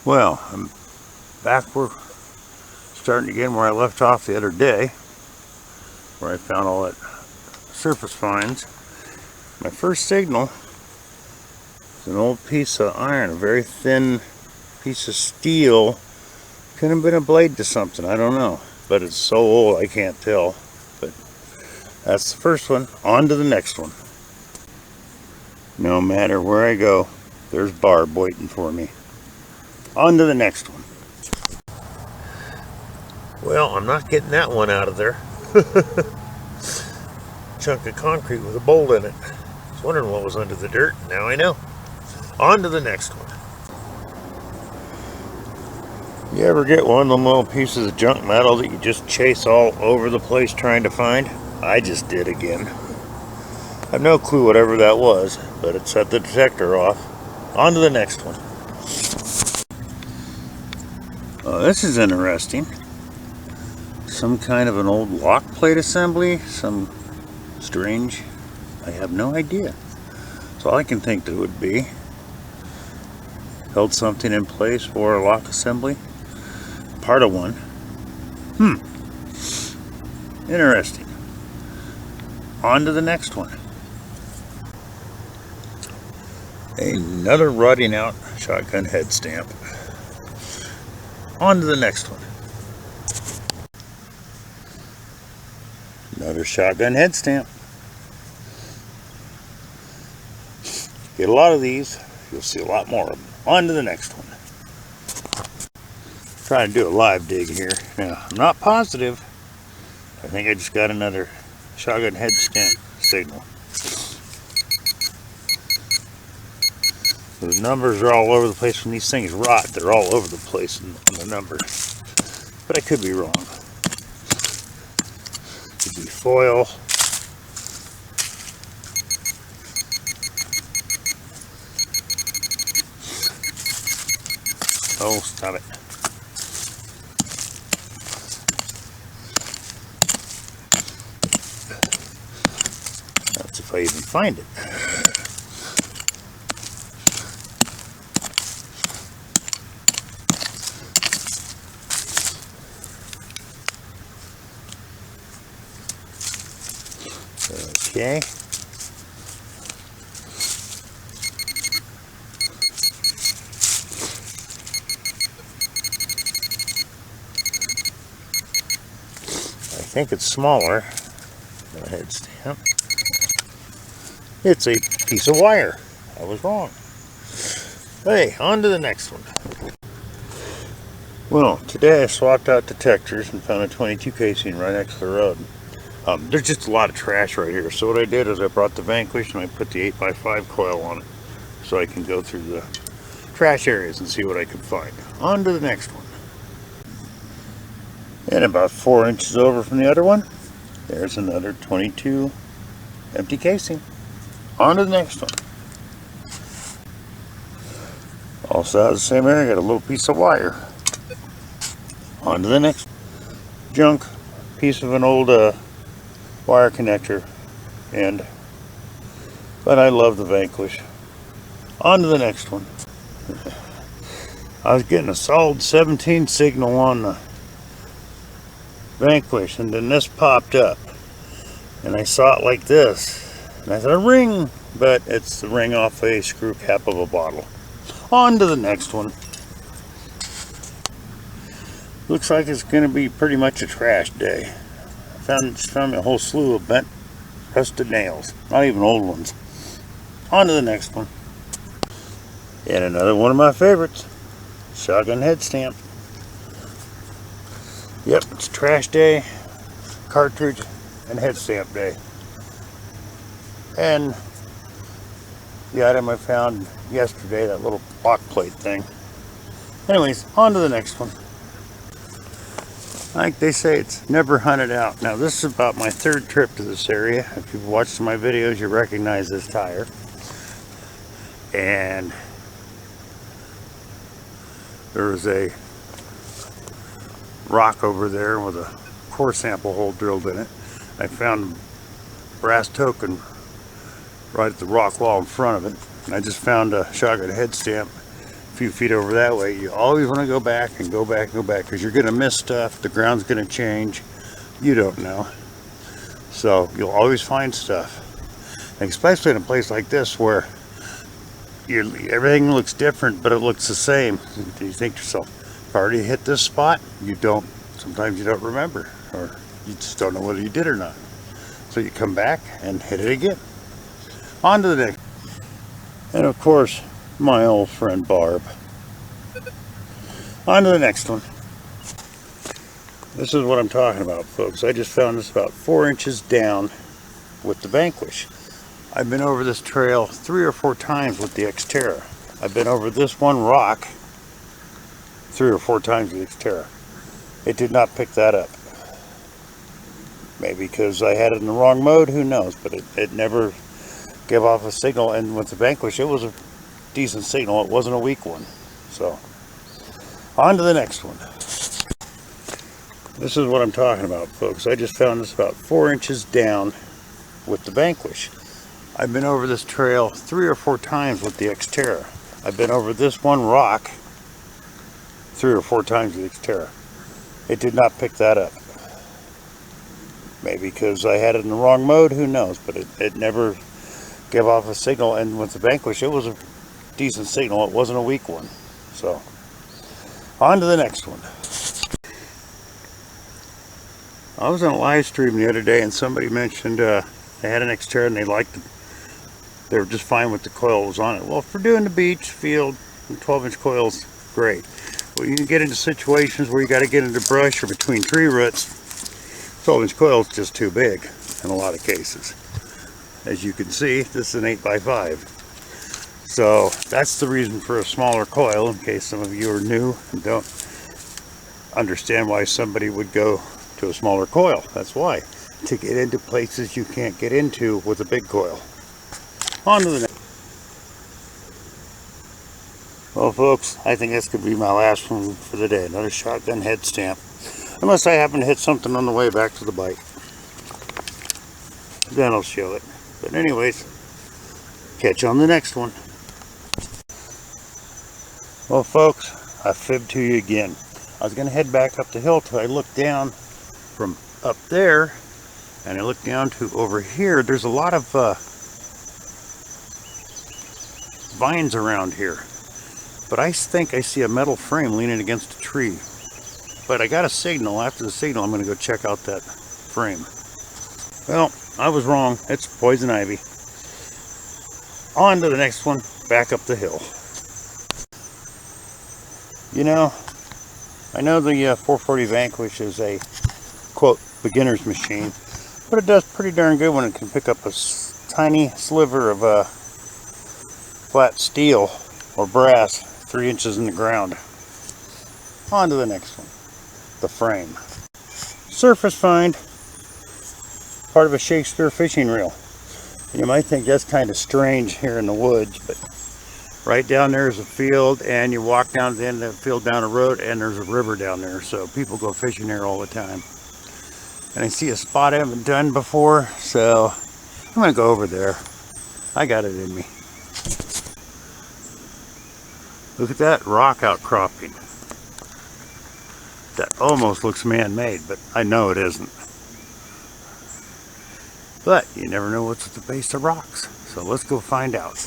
Well, I'm back. We're starting again where I left off the other day, where I found all that surface finds. My first signal is an old piece of iron, a very thin piece of steel. Could have been a blade to something, I don't know. But it's so old I can't tell. But that's the first one. On to the next one. No matter where I go, there's barb waiting for me. On to the next one. Well, I'm not getting that one out of there. Chunk of concrete with a bolt in it. I was wondering what was under the dirt. Now I know. On to the next one. You ever get one of them little pieces of junk metal that you just chase all over the place trying to find? I just did again. I have no clue whatever that was, but it set the detector off. On to the next one. Oh, this is interesting. Some kind of an old lock plate assembly. Some strange. I have no idea. So all I can think that would be held something in place for a lock assembly. Part of one. Interesting. On to the next one. Another rotting out shotgun head stamp. On to the next one. Another shotgun head stamp. Get a lot of these, you'll see a lot more of them. On to the next one. Trying to do a live dig here. Now, I'm not positive. I think I just got another shotgun head stamp signal. The numbers are all over the place. When these things rot, they're all over the place on the numbers. But I could be wrong. Could be foil. Oh, stop it. That's if I even find it. Okay. I think it's smaller than a head stamp. It's a piece of wire. I was wrong. Hey, on to the next one. Well, today I swapped out detectors and found a 22 casing right next to the road. There's just a lot of trash right here. So what I did is I brought the Vanquish and I put the 8x5 coil on it so I can go through the trash areas and see what I can find. On to the next one. And about 4 inches over from the other one, there's another 22 empty casing. On to the next one. Also out of the same area, got a little piece of wire. On to the next one. Junk, piece of an old wire connector, but I love the Vanquish. On to the next one. I was getting a solid 17 signal on the Vanquish, and then this popped up, and I saw it like this, and I thought a ring, but it's the ring off a screw cap of a bottle. On to the next one. Looks like it's going to be pretty much a trash day. Found a whole slew of bent, rusted nails. Not even old ones. On to the next one. And another one of my favorites. Shotgun head stamp. Yep, it's trash day, cartridge, and head stamp day. And the item I found yesterday, that little lock plate thing. Anyways, on to the next one. Like they say, it's never hunted out. Now this is about my third trip to this area. If you've watched my videos, you recognize this tire. And there was a rock over there with a core sample hole drilled in it. I found a brass token right at the rock wall in front of it. And I just found a shotgun head stamp few feet over that way, you always want to go back and go back and go back, because you're going to miss stuff. The ground's going to change. You don't know. So you'll always find stuff. And especially in a place like this where everything looks different, but it looks the same. You think to yourself, if I already hit this spot, sometimes you don't remember, or you just don't know whether you did or not. So you come back and hit it again. On to the next. And of course, my old friend Barb. On to the next one. This is what I'm talking about, folks. I just found this about 4 inches down with the Vanquish. I've been over this trail 3 or 4 times with the Xterra. I've been over this one rock 3 or 4 times with the Xterra. It did not pick that up. Maybe because I had it in the wrong mode, who knows, but it never gave off a signal. And with the Vanquish, it was a decent signal. It wasn't a weak one. So, on to the next one. This is what I'm talking about, folks. I just found this about 4 inches down with the Vanquish. I've been over this trail 3 or 4 times with the Xterra. I've been over this one rock 3 or 4 times with the Xterra. It did not pick that up. Maybe because I had it in the wrong mode, who knows, but it never gave off a signal. And with the Vanquish, it was a decent signal. It wasn't a weak one. So, on to the next one. I was on a live stream the other day, and somebody mentioned they had an Xterra and they were just fine with the coil that was on it. Well, for doing the beach, field, 12-inch coil's great. Well, you can get into situations where you got to get into brush or between tree roots. 12-inch coil is just too big in a lot of cases. As you can see, this is an 8x5. So that's the reason for a smaller coil, in case some of you are new and don't understand why somebody would go to a smaller coil. That's why. To get into places you can't get into with a big coil. On to the next. Well, folks, I think that's going to be my last one for the day. Another shotgun head stamp. Unless I happen to hit something on the way back to the bike. Then I'll show it. But anyways, catch you on the next one. Well, folks, I fibbed to you again. I was going to head back up the hill till I looked down from up there, and I looked down to over here. There's a lot of vines around here, but I think I see a metal frame leaning against a tree. But I got a signal. After the signal, I'm going to go check out that frame. Well, I was wrong. It's poison ivy. On to the next one, back up the hill. You know, I know the 440 Vanquish is a, quote, beginner's machine, but it does pretty darn good when it can pick up a tiny sliver of flat steel or brass 3 inches in the ground. On to the next one. The frame. Surface find. Part of a Shakespeare fishing reel. You might think that's kind of strange here in the woods, but right down there is a field, and you walk down to the end of the field down a road, and there's a river down there, so people go fishing there all the time. And I see a spot I haven't done before, so I'm going to go over there. I got it in me. Look at that rock outcropping. That almost looks man-made, but I know it isn't. But you never know what's at the base of rocks, so let's go find out.